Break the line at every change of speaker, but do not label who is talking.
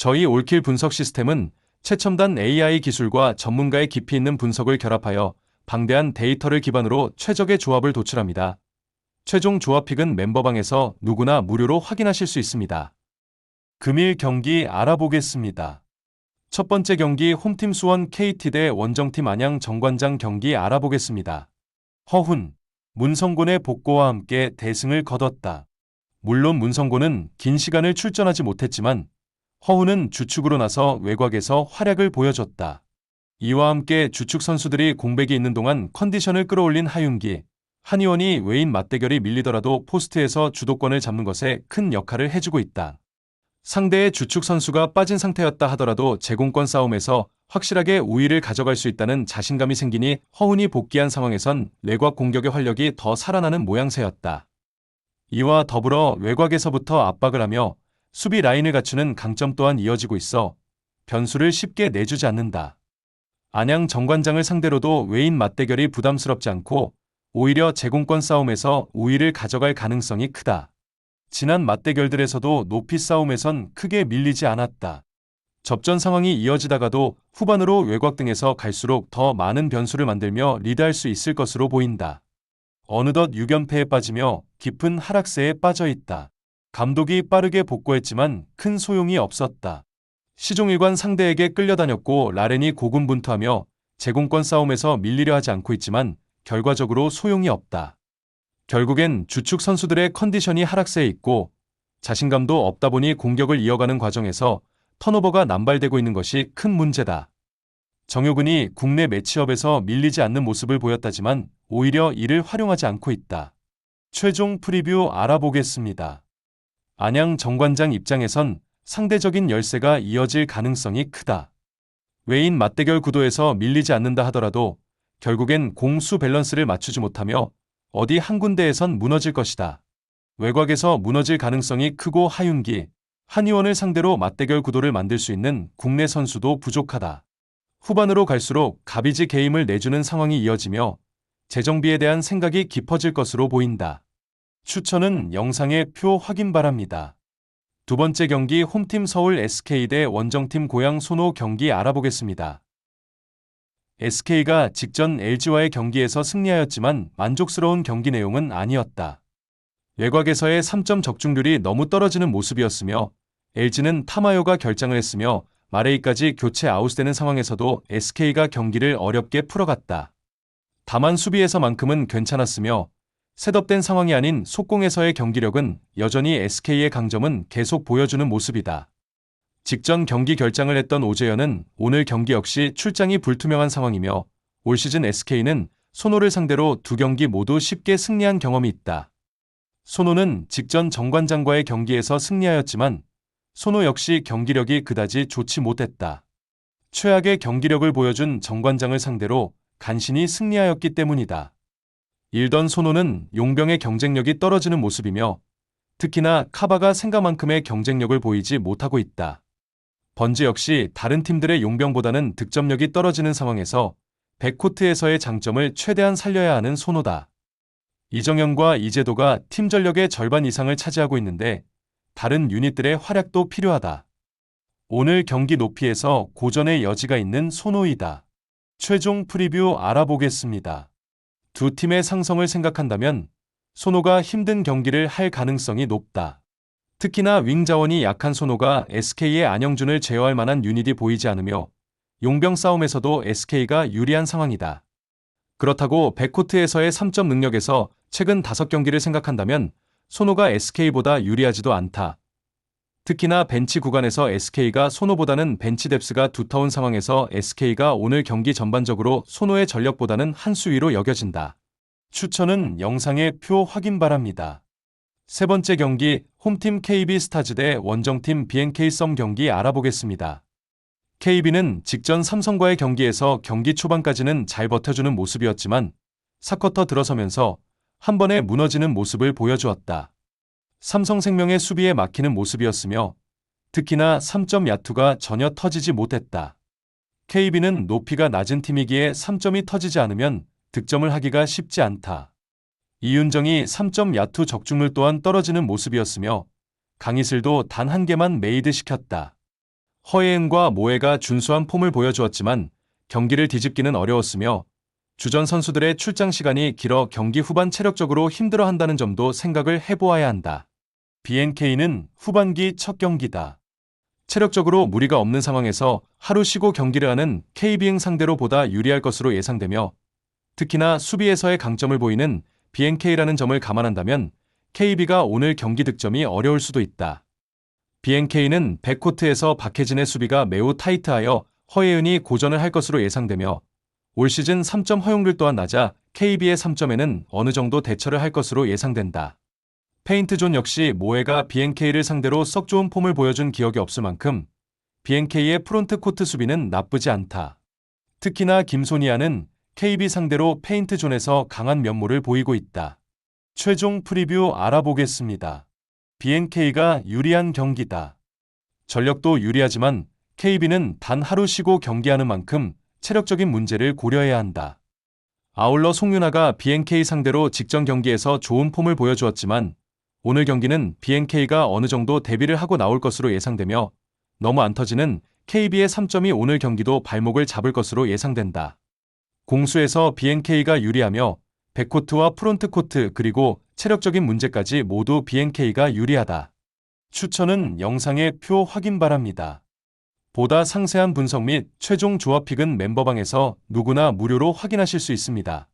저희 올킬 분석 시스템은 최첨단 AI 기술과 전문가의 깊이 있는 분석을 결합하여 방대한 데이터를 기반으로 최적의 조합을 도출합니다. 최종 조합픽은 멤버방에서 누구나 무료로 확인하실 수 있습니다. 금일 경기 알아보겠습니다. 첫 번째 경기 홈팀 수원 KT 대 원정팀 안양 정관장 경기 알아보겠습니다. 허훈, 문성곤의 복고와 함께 대승을 거뒀다. 물론 문성곤은 긴 시간을 출전하지 못했지만 허훈은 주축으로 나서 외곽에서 활약을 보여줬다. 이와 함께 주축 선수들이 공백이 있는 동안 컨디션을 끌어올린 하윤기, 한의원이 외인 맞대결이 밀리더라도 포스트에서 주도권을 잡는 것에 큰 역할을 해주고 있다. 상대의 주축 선수가 빠진 상태였다 하더라도 제공권 싸움에서 확실하게 우위를 가져갈 수 있다는 자신감이 생기니 허훈이 복귀한 상황에선 외곽 공격의 활력이 더 살아나는 모양새였다. 이와 더불어 외곽에서부터 압박을 하며 수비 라인을 갖추는 강점 또한 이어지고 있어 변수를 쉽게 내주지 않는다. 안양 정관장을 상대로도 외인 맞대결이 부담스럽지 않고 오히려 제공권 싸움에서 우위를 가져갈 가능성이 크다. 지난 맞대결들에서도 높이 싸움에선 크게 밀리지 않았다. 접전 상황이 이어지다가도 후반으로 외곽 등에서 갈수록 더 많은 변수를 만들며 리드할 수 있을 것으로 보인다. 어느덧 6연패에 빠지며 깊은 하락세에 빠져 있다. 감독이 빠르게 복구했지만 큰 소용이 없었다. 시종일관 상대에게 끌려다녔고 라렌이 고군분투하며 제공권 싸움에서 밀리려 하지 않고 있지만 결과적으로 소용이 없다. 결국엔 주축 선수들의 컨디션이 하락세에 있고 자신감도 없다 보니 공격을 이어가는 과정에서 턴오버가 남발되고 있는 것이 큰 문제다. 정효근이 국내 매치업에서 밀리지 않는 모습을 보였다지만 오히려 이를 활용하지 않고 있다. 최종 프리뷰 알아보겠습니다. 안양 정관장 입장에선 상대적인 열세가 이어질 가능성이 크다. 외인 맞대결 구도에서 밀리지 않는다 하더라도 결국엔 공수 밸런스를 맞추지 못하며 어디 한 군데에선 무너질 것이다. 외곽에서 무너질 가능성이 크고 하윤기, 한의원을 상대로 맞대결 구도를 만들 수 있는 국내 선수도 부족하다. 후반으로 갈수록 가비지 게임을 내주는 상황이 이어지며 재정비에 대한 생각이 깊어질 것으로 보인다. 추천은 영상의 표 확인 바랍니다. 두 번째 경기 홈팀 서울 SK 대 원정팀 고양 손호 경기 알아보겠습니다. SK가 직전 LG와의 경기에서 승리하였지만 만족스러운 경기 내용은 아니었다. 외곽에서의 3점 적중률이 너무 떨어지는 모습이었으며 LG는 타마요가 결장을 했으며 마레이까지 교체 아웃되는 상황에서도 SK가 경기를 어렵게 풀어갔다. 다만 수비에서만큼은 괜찮았으며 셋업된 상황이 아닌 속공에서의 경기력은 여전히 SK의 강점은 계속 보여주는 모습이다. 직전 경기 결장을 했던 오재현은 오늘 경기 역시 출장이 불투명한 상황이며 올 시즌 SK는 손호를 상대로 두 경기 모두 쉽게 승리한 경험이 있다. 손호는 직전 정관장과의 경기에서 승리하였지만 손호 역시 경기력이 그다지 좋지 못했다. 최악의 경기력을 보여준 정관장을 상대로 간신히 승리하였기 때문이다. 일던 손호는 용병의 경쟁력이 떨어지는 모습이며 특히나 카바가 생각만큼의 경쟁력을 보이지 못하고 있다. 번즈 역시 다른 팀들의 용병보다는 득점력이 떨어지는 상황에서 백코트에서의 장점을 최대한 살려야 하는 손호다. 이정현과 이재도가 팀 전력의 절반 이상을 차지하고 있는데 다른 유닛들의 활약도 필요하다. 오늘 경기 높이에서 고전의 여지가 있는 손호이다. 최종 프리뷰 알아보겠습니다. 두 팀의 상성을 생각한다면 손호가 힘든 경기를 할 가능성이 높다. 특히나 윙 자원이 약한 손호가 SK의 안영준을 제어할 만한 유닛이 보이지 않으며 용병 싸움에서도 SK가 유리한 상황이다. 그렇다고 백코트에서의 3점 능력에서 최근 5경기를 생각한다면 손호가 SK보다 유리하지도 않다. 특히나 벤치 구간에서 SK가 손호보다는 벤치 뎁스가 두터운 상황에서 SK가 오늘 경기 전반적으로 손호의 전력보다는 한 수 위로 여겨진다. 추천은 영상의 표 확인 바랍니다. 세 번째 경기 홈팀 KB스타즈 대 원정팀 BNK 썸 경기 알아보겠습니다. KB는 직전 삼성과의 경기에서 경기 초반까지는 잘 버텨주는 모습이었지만 4쿼터 들어서면서 한 번에 무너지는 모습을 보여주었다. 삼성생명의 수비에 막히는 모습이었으며 특히나 3점 야투가 전혀 터지지 못했다. KB는 높이가 낮은 팀이기에 3점이 터지지 않으면 득점을 하기가 쉽지 않다. 이윤정이 3점 야투 적중률 또한 떨어지는 모습이었으며 강희슬도 단 한 개만 메이드 시켰다. 허예은과 모에가 준수한 폼을 보여주었지만 경기를 뒤집기는 어려웠으며 주전 선수들의 출장 시간이 길어 경기 후반 체력적으로 힘들어한다는 점도 생각을 해보아야 한다. BNK는 후반기 첫 경기다. 체력적으로 무리가 없는 상황에서 하루 쉬고 경기를 하는 KB행 상대로 보다 유리할 것으로 예상되며 특히나 수비에서의 강점을 보이는 BNK라는 점을 감안한다면 KB가 오늘 경기 득점이 어려울 수도 있다. BNK는 백코트에서 박혜진의 수비가 매우 타이트하여 허예은이 고전을 할 것으로 예상되며 올 시즌 3점 허용률 또한 낮아 KB의 3점에는 어느 정도 대처를 할 것으로 예상된다. 페인트존 역시 모에가 BNK를 상대로 썩 좋은 폼을 보여준 기억이 없을 만큼 BNK의 프론트 코트 수비는 나쁘지 않다. 특히나 김소니아는 KB 상대로 페인트존에서 강한 면모를 보이고 있다. 최종 프리뷰 알아보겠습니다. BNK가 유리한 경기다. 전력도 유리하지만 KB는 단 하루 쉬고 경기하는 만큼 체력적인 문제를 고려해야 한다. 아울러 송윤아가 BNK 상대로 직전 경기에서 좋은 폼을 보여주었지만 오늘 경기는 BNK가 어느 정도 대비를 하고 나올 것으로 예상되며 너무 안 터지는 KB의 3점이 오늘 경기도 발목을 잡을 것으로 예상된다. 공수에서 BNK가 유리하며 백코트와 프론트코트 그리고 체력적인 문제까지 모두 BNK가 유리하다. 추천은 영상의 표 확인 바랍니다. 보다 상세한 분석 및 최종 조합픽은 멤버방에서 누구나 무료로 확인하실 수 있습니다.